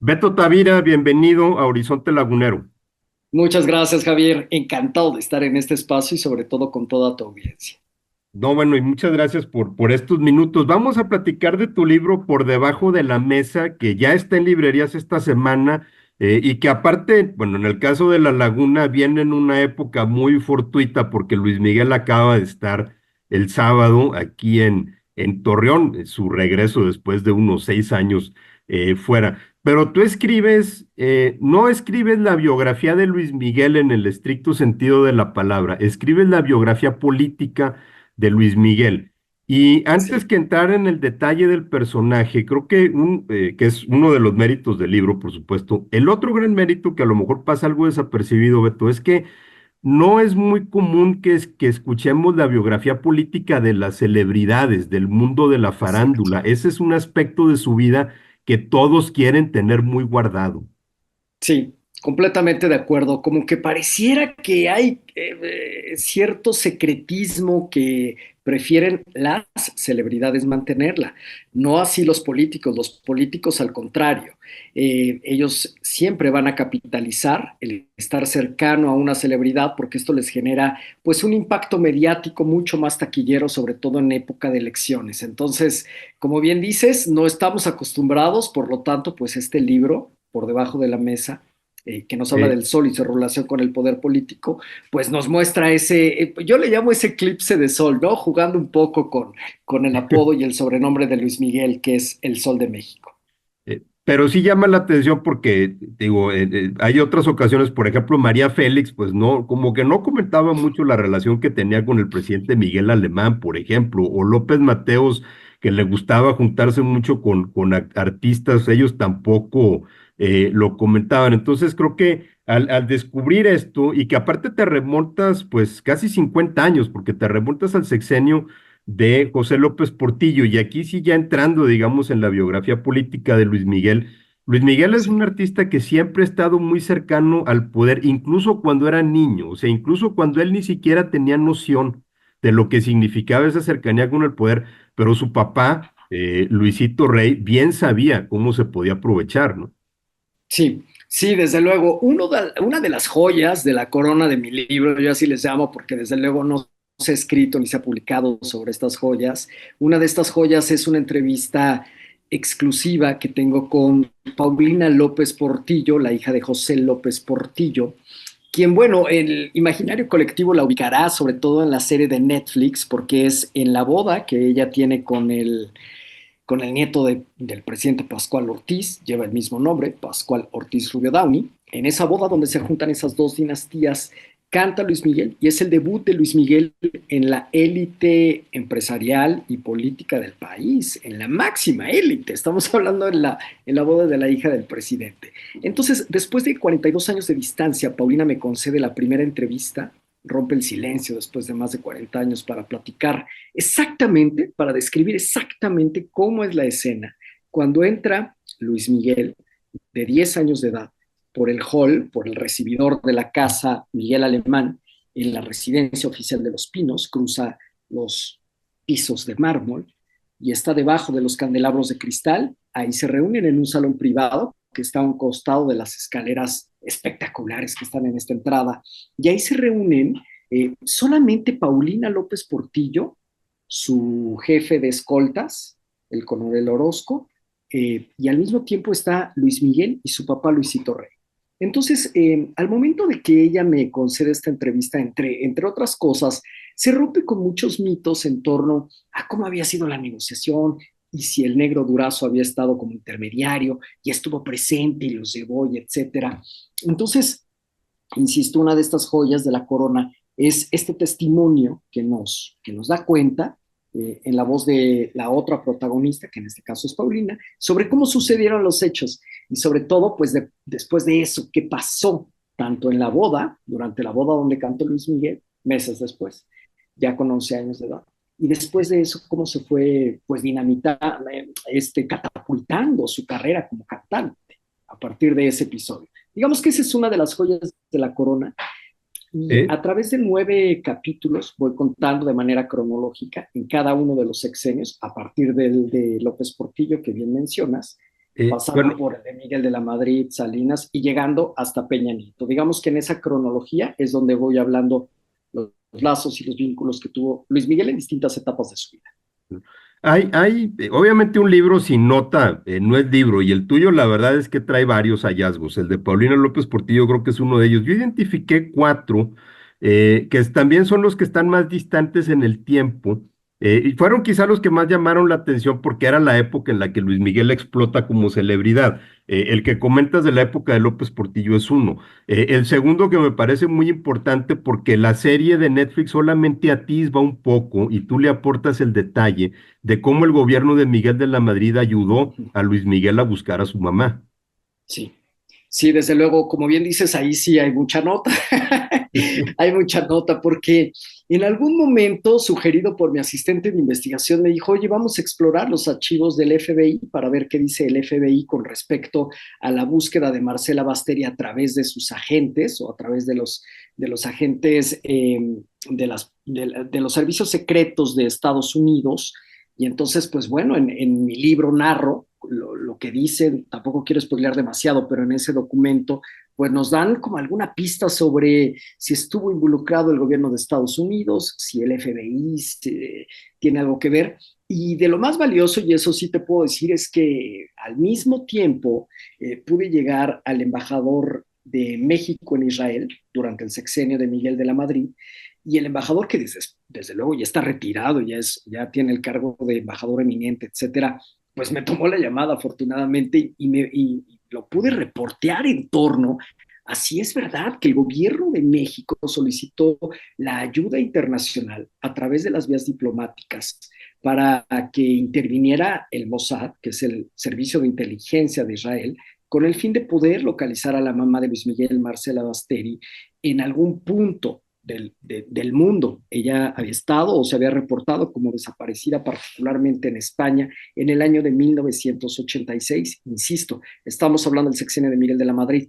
Beto Tavira, bienvenido a Horizonte Lagunero. Muchas gracias, Javier. Encantado de estar en este espacio y sobre todo con toda tu audiencia. No, bueno, y muchas gracias por estos minutos. Vamos a platicar de tu libro Por debajo de la mesa, que ya está en librerías esta semana, y que aparte, bueno, en el caso de La Laguna viene en una época muy fortuita porque Luis Miguel acaba de estar el sábado aquí en Torreón, su regreso después de unos 6 años fuera. Pero tú escribes, no escribes la biografía de Luis Miguel en el estricto sentido de la palabra, escribes la biografía política de Luis Miguel. Y antes Sí, que entrar en el detalle del personaje, creo que es uno de los méritos del libro, por supuesto. El otro gran mérito que a lo mejor pasa algo desapercibido, Beto, es que no es muy común que escuchemos la biografía política de las celebridades, del mundo de la exacto. farándula. Ese es un aspecto de su vida que todos quieren tener muy guardado. Sí, completamente de acuerdo. Como que pareciera que hay cierto secretismo que prefieren las celebridades mantenerla, no así los políticos. Los políticos, al contrario, ellos siempre van a capitalizar el estar cercano a una celebridad porque esto les genera pues un impacto mediático mucho más taquillero, sobre todo en época de elecciones. Entonces, como bien dices, no estamos acostumbrados, por lo tanto, pues este libro por debajo de la mesa, que nos habla Eh, del sol y su relación con el poder político, pues nos muestra ese, yo le llamo ese eclipse de sol, ¿no? Jugando un poco con el apodo y el sobrenombre de Luis Miguel, que es el Sol de México. Pero sí llama la atención porque, digo, hay otras ocasiones, por ejemplo, María Félix, pues no, como que no comentaba mucho la relación que tenía con el presidente Miguel Alemán, por ejemplo, o López Mateos, que le gustaba juntarse mucho con artistas, ellos tampoco lo comentaban. Entonces creo que al descubrir esto, y que aparte te remontas, pues casi 50 años, porque te remontas al sexenio de José López Portillo. Y aquí sí ya entrando, digamos, en la biografía política de Luis Miguel. Luis Miguel es un Sí, artista que siempre ha estado muy cercano al poder, incluso cuando era niño, o sea, incluso cuando él ni siquiera tenía noción de lo que significaba esa cercanía con el poder, pero su papá, Luisito Rey, bien sabía cómo se podía aprovechar, ¿no? sí, sí, desde luego. Una de las joyas de la corona de mi libro, yo así les llamo porque desde luego no se ha escrito ni se ha publicado sobre estas joyas. Una de estas joyas es una entrevista exclusiva que tengo con Paulina López Portillo, la hija de José López Portillo, quien, bueno, el imaginario colectivo la ubicará sobre todo en la serie de Netflix, porque es en la boda que ella tiene con el nieto del presidente Pascual Ortiz, lleva el mismo nombre, Pascual Ortiz Rubio Downey. En esa boda donde se juntan esas dos dinastías, canta Luis Miguel y es el debut de Luis Miguel en la élite empresarial y política del país, en la máxima élite. Estamos hablando en la boda de la hija del presidente. Entonces, después de 42 años de distancia, Paulina me concede la primera entrevista, rompe el silencio después de más de 40 años para platicar exactamente, para describir exactamente cómo es la escena. Cuando entra Luis Miguel, de 10 años de edad, por el hall, por el recibidor de la casa Miguel Alemán, en la residencia oficial de Los Pinos, cruza los pisos de mármol y está debajo de los candelabros de cristal. Ahí se reúnen en un salón privado que está a un costado de las escaleras espectaculares que están en esta entrada. Y ahí se reúnen solamente Paulina López Portillo, su jefe de escoltas, el coronel Orozco, y al mismo tiempo está Luis Miguel y su papá Luisito Rey. Entonces, al momento de que ella me concede esta entrevista, entre otras cosas, se rompe con muchos mitos en torno a cómo había sido la negociación y si el negro Durazo había estado como intermediario y estuvo presente y los llevó y etcétera. Entonces, insisto, una de estas joyas de la corona es este testimonio que nos da cuenta en la voz de la otra protagonista, que en este caso es Paulina, sobre cómo sucedieron los hechos y sobre todo, pues después de eso, qué pasó tanto en la boda, durante la boda donde cantó Luis Miguel, meses después, ya con 11 años de edad, y después de eso, cómo se fue, pues, dinamitando, catapultando su carrera como cantante a partir de ese episodio. Digamos que esa es una de las joyas de la corona y Eh, a través de 9 capítulos voy contando de manera cronológica en cada uno de los sexenios, a partir de López Portillo, que bien mencionas, pasando Bueno, por el de Miguel de la Madrid, Salinas y llegando hasta Peña Nieto. Digamos que en esa cronología es donde voy hablando los lazos y los vínculos que tuvo Luis Miguel en distintas etapas de su vida. obviamente un libro sin nota no es libro, y el tuyo la verdad es que trae varios hallazgos. El de Paulina López Portillo creo que es uno de ellos. Yo identifiqué cuatro también son los que están más distantes en el tiempo, y fueron quizá los que más llamaron la atención porque era la época en la que Luis Miguel explota como celebridad. El que comentas de la época de López Portillo es uno. El segundo que me parece muy importante porque la serie de Netflix solamente atisba un poco y tú le aportas el detalle de cómo el gobierno de Miguel de la Madrid ayudó a Luis Miguel a buscar a su mamá. Sí, sí, desde luego, como bien dices, ahí sí hay mucha nota. Hay mucha nota porque en algún momento, sugerido por mi asistente de investigación, me dijo, oye, vamos a explorar los archivos del FBI para ver qué dice el FBI con respecto a la búsqueda de Marcela Basteri a través de sus agentes o a través de los agentes de los servicios secretos de Estados Unidos. Y entonces, pues bueno, en mi libro narro lo que dicen, tampoco quiero spoilear demasiado, pero en ese documento, pues nos dan como alguna pista sobre si estuvo involucrado el gobierno de Estados Unidos, si el FBI tiene algo que ver. Y de lo más valioso, y eso sí te puedo decir, es que al mismo tiempo pude llegar al embajador de México en Israel durante el sexenio de Miguel de la Madrid, y el embajador que desde luego ya está retirado, ya tiene el cargo de embajador eminente, etcétera, pues me tomó la llamada afortunadamente y lo pude reportear en torno a si es verdad que el gobierno de México solicitó la ayuda internacional a través de las vías diplomáticas para que interviniera el Mossad, que es el servicio de inteligencia de Israel, con el fin de poder localizar a la mamá de Luis Miguel, Marcela Basteri, en algún punto del mundo. Ella había estado o se había reportado como desaparecida, particularmente en España, en el año de 1986. Insisto, estamos hablando del sexenio de Miguel de la Madrid.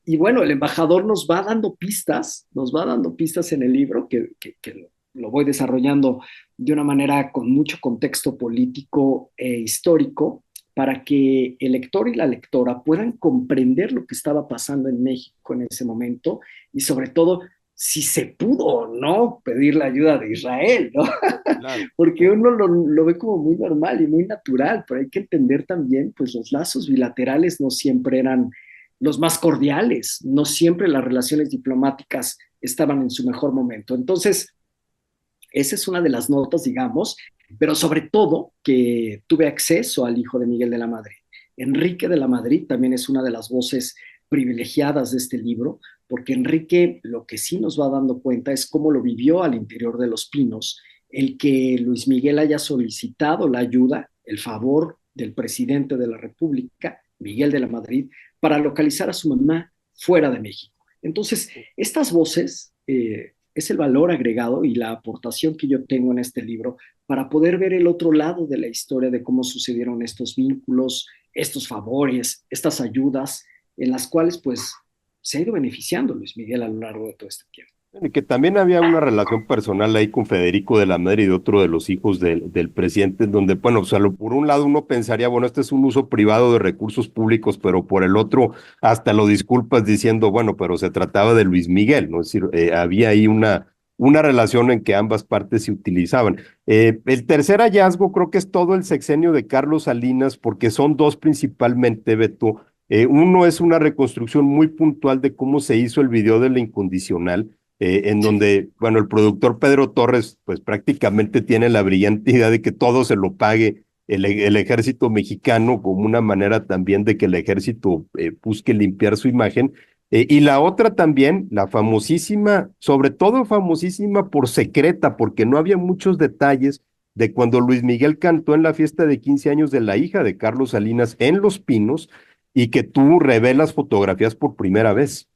Y bueno, el embajador nos va dando pistas en el libro que lo voy desarrollando de una manera con mucho contexto político e histórico para que el lector y la lectora puedan comprender lo que estaba pasando en México en ese momento y sobre todo si se pudo o no pedir la ayuda de Israel, ¿no? Claro. Porque uno lo ve como muy normal y muy natural, pero hay que entender también, pues los lazos bilaterales no siempre eran los más cordiales, no siempre las relaciones diplomáticas estaban en su mejor momento. Entonces, esa es una de las notas, digamos, pero sobre todo que tuve acceso al hijo de Miguel de la Madrid. Enrique de la Madrid también es una de las voces privilegiadas de este libro, porque Enrique lo que sí nos va dando cuenta es cómo lo vivió al interior de Los Pinos, el que Luis Miguel haya solicitado la ayuda, el favor del presidente de la República, Miguel de la Madrid, para localizar a su mamá fuera de México. Entonces, estas voces es el valor agregado y la aportación que yo tengo en este libro para poder ver el otro lado de la historia de cómo sucedieron estos vínculos, estos favores, estas ayudas en las cuales pues se ha ido beneficiando Luis Miguel a lo largo de todo este tiempo. Y que también había una relación personal ahí con Federico de la Madrid, otro de los hijos del presidente, en donde, bueno, o sea, por un lado uno pensaría, bueno, este es un uso privado de recursos públicos, pero por el otro hasta lo disculpas diciendo, bueno, pero se trataba de Luis Miguel, ¿no? Es decir, había ahí una relación en que ambas partes se utilizaban. El tercer hallazgo creo que es todo el sexenio de Carlos Salinas, porque son dos principalmente, Beto. Uno es una reconstrucción muy puntual de cómo se hizo el video de la incondicional, en Sí, donde, bueno, el productor Pedro Torres, pues prácticamente tiene la brillante idea de que todo se lo pague el ejército mexicano, como una manera también de que el ejército busque limpiar su imagen. Y la otra también, la famosísima, sobre todo famosísima por secreta, porque no había muchos detalles de cuando Luis Miguel cantó en la fiesta de 15 años de la hija de Carlos Salinas en Los Pinos y que tú revelas fotografías por primera vez.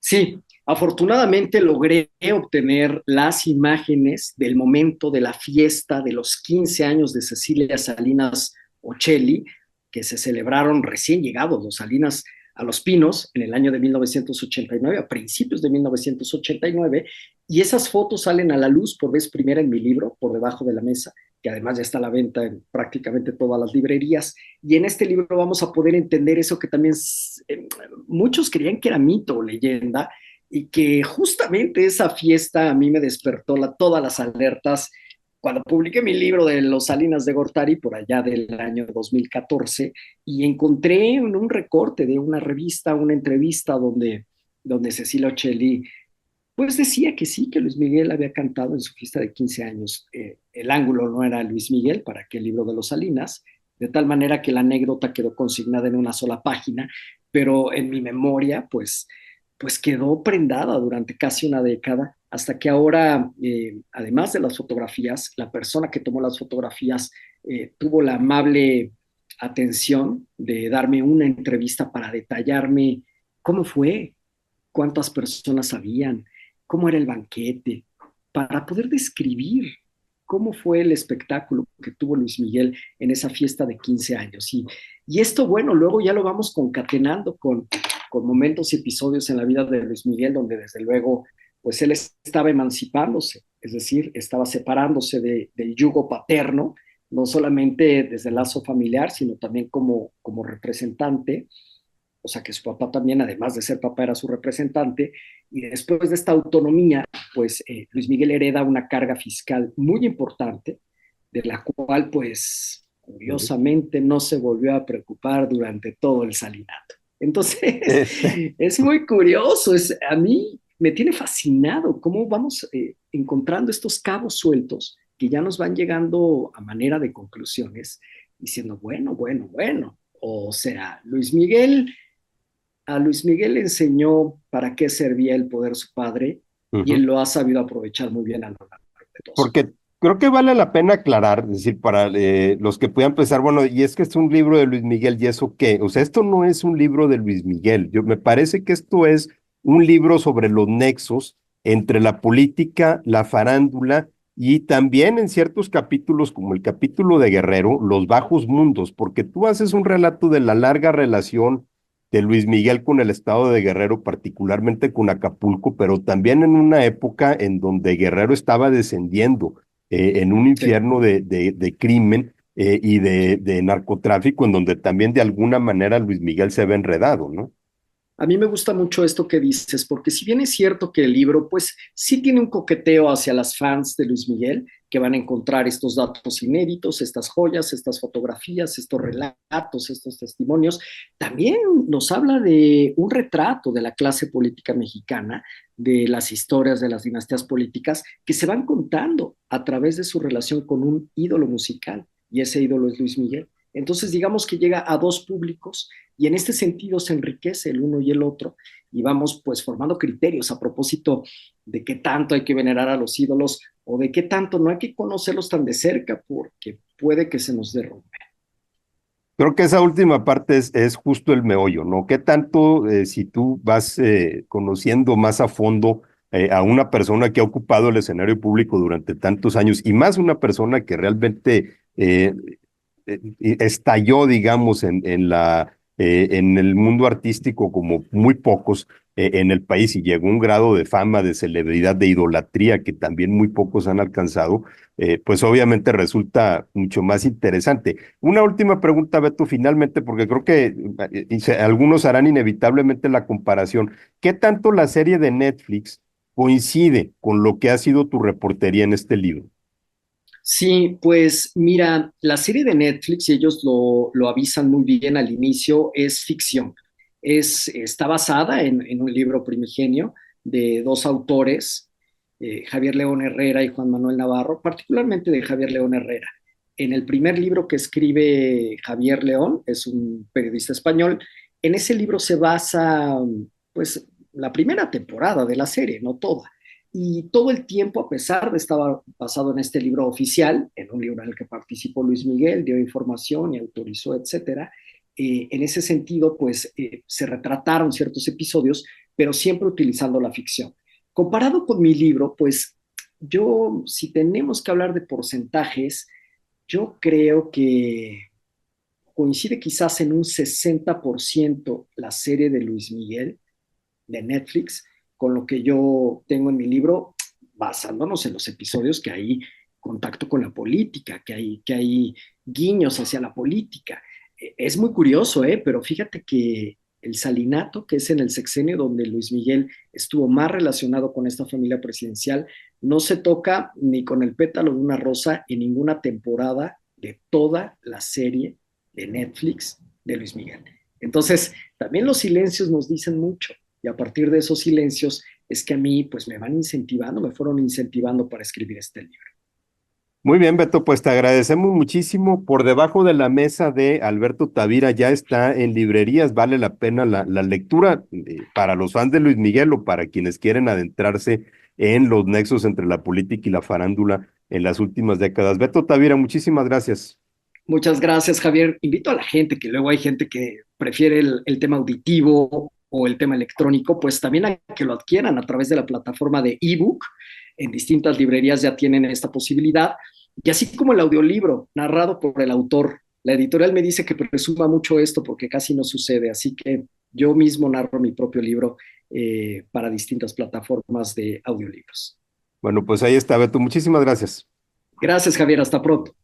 sí, afortunadamente logré obtener las imágenes del momento de la fiesta de los 15 años de Cecilia Salinas Ocelli, que se celebraron recién llegados los Salinas a Los Pinos en el año de 1989, a principios de 1989, y esas fotos salen a la luz por vez primera en mi libro, Por debajo de la mesa, que además ya está a la venta en prácticamente todas las librerías. Y en este libro vamos a poder entender eso que también muchos creían que era mito o leyenda, y que justamente esa fiesta a mí me despertó todas las alertas cuando publiqué mi libro de Los Salinas de Gortari por allá del año 2014, y encontré en un recorte de una revista, una entrevista donde Cecilia Ocelli pues decía que sí, que Luis Miguel había cantado en su fiesta de 15 años. El ángulo no era Luis Miguel para aquel libro de Los Salinas, de tal manera que la anécdota quedó consignada en una sola página, pero en mi memoria, pues quedó prendada durante casi una década, hasta que ahora, además de las fotografías, la persona que tomó las fotografías tuvo la amable atención de darme una entrevista para detallarme cómo fue, cuántas personas habían, cómo era el banquete, para poder describir cómo fue el espectáculo que tuvo Luis Miguel en esa fiesta de 15 años. Y esto, bueno, luego ya lo vamos concatenando con momentos y episodios en la vida de Luis Miguel, donde desde luego, pues él estaba emancipándose, es decir, estaba separándose del yugo paterno, no solamente desde el lazo familiar, sino también como representante, o sea que su papá también, además de ser papá, era su representante, y después de esta autonomía, pues Luis Miguel hereda una carga fiscal muy importante, de la cual, pues, curiosamente, no se volvió a preocupar durante todo el salinato. Entonces, es muy curioso, a mí me tiene fascinado cómo vamos encontrando estos cabos sueltos que ya nos van llegando a manera de conclusiones, diciendo, bueno, bueno, bueno, o sea, a Luis Miguel le enseñó para qué servía el poder su padre, y él Ujú. lo ha sabido aprovechar muy bien a lo largo de todo su Porque creo que vale la pena aclarar, es decir, para los que puedan pensar, bueno, y es que es un libro de Luis Miguel, ¿y eso qué? O sea, esto no es un libro de Luis Miguel. Me parece que esto es un libro sobre los nexos entre la política, la farándula y también en ciertos capítulos, como el capítulo de Guerrero, los bajos mundos, porque tú haces un relato de la larga relación de Luis Miguel con el estado de Guerrero, particularmente con Acapulco, pero también en una época en donde Guerrero estaba descendiendo en un Sí. infierno de crimen y de narcotráfico, en donde también de alguna manera Luis Miguel se ve enredado, ¿no? A mí me gusta mucho esto que dices, porque si bien es cierto que el libro, pues sí tiene un coqueteo hacia las fans de Luis Miguel, que van a encontrar estos datos inéditos, estas joyas, estas fotografías, estos relatos, estos testimonios, también nos habla de un retrato de la clase política mexicana, de las historias de las dinastías políticas que se van contando a través de su relación con un ídolo musical, y ese ídolo es Luis Miguel. Entonces, digamos que llega a dos públicos, y en este sentido se enriquece el uno y el otro, y vamos pues formando criterios a propósito de qué tanto hay que venerar a los ídolos o de qué tanto no hay que conocerlos tan de cerca porque puede que se nos derrumbe. Creo que esa última parte es justo el meollo, ¿no? ¿Qué tanto si tú vas conociendo más a fondo a una persona que ha ocupado el escenario público durante tantos años y más una persona que realmente estalló, digamos, en el mundo artístico como muy pocos en el país y llegó a un grado de fama, de celebridad, de idolatría que también muy pocos han alcanzado, pues obviamente resulta mucho más interesante. Una última pregunta, Beto, finalmente, porque creo que algunos harán inevitablemente la comparación. ¿Qué tanto la serie de Netflix coincide con lo que ha sido tu reportería en este libro? Sí, pues mira, la serie de Netflix, y ellos lo avisan muy bien al inicio, es ficción. Está basada en un libro primigenio de dos autores, Javier León Herrera y Juan Manuel Navarro, particularmente de Javier León Herrera. En el primer libro que escribe Javier León, es un periodista español, en ese libro se basa, pues, la primera temporada de la serie, no toda. Y todo el tiempo, a pesar de estar basado en este libro oficial, en un libro en el que participó Luis Miguel, dio información y autorizó, etcétera, en ese sentido, pues se retrataron ciertos episodios, pero siempre utilizando la ficción. Comparado con mi libro, pues yo, si tenemos que hablar de porcentajes, yo creo que coincide quizás en un 60% la serie de Luis Miguel de Netflix con lo que yo tengo en mi libro, basándonos en los episodios que ahí contacto con la política, que hay guiños hacia la política. Es muy curioso, pero fíjate que el salinato, que es en el sexenio donde Luis Miguel estuvo más relacionado con esta familia presidencial, no se toca ni con el pétalo de una rosa en ninguna temporada de toda la serie de Netflix de Luis Miguel. Entonces, también los silencios nos dicen mucho y a partir de esos silencios es que a mí pues me van incentivando, me fueron incentivando para escribir este libro. Muy bien, Beto, pues te agradecemos muchísimo. Por debajo de la mesa de Alberto Tavira ya está en librerías, vale la pena la lectura para los fans de Luis Miguel o para quienes quieren adentrarse en los nexos entre la política y la farándula en las últimas décadas. Beto Tavira, muchísimas gracias. Muchas gracias, Javier. Invito a la gente, que luego hay gente que prefiere el tema auditivo o el tema electrónico, pues también a que lo adquieran a través de la plataforma de ebook. En distintas librerías ya tienen esta posibilidad. Y así como el audiolibro, narrado por el autor. La editorial me dice que presuma mucho esto porque casi no sucede, así que yo mismo narro mi propio libro para distintas plataformas de audiolibros. Bueno, pues ahí está, Beto. Muchísimas gracias. Gracias, Javier. Hasta pronto.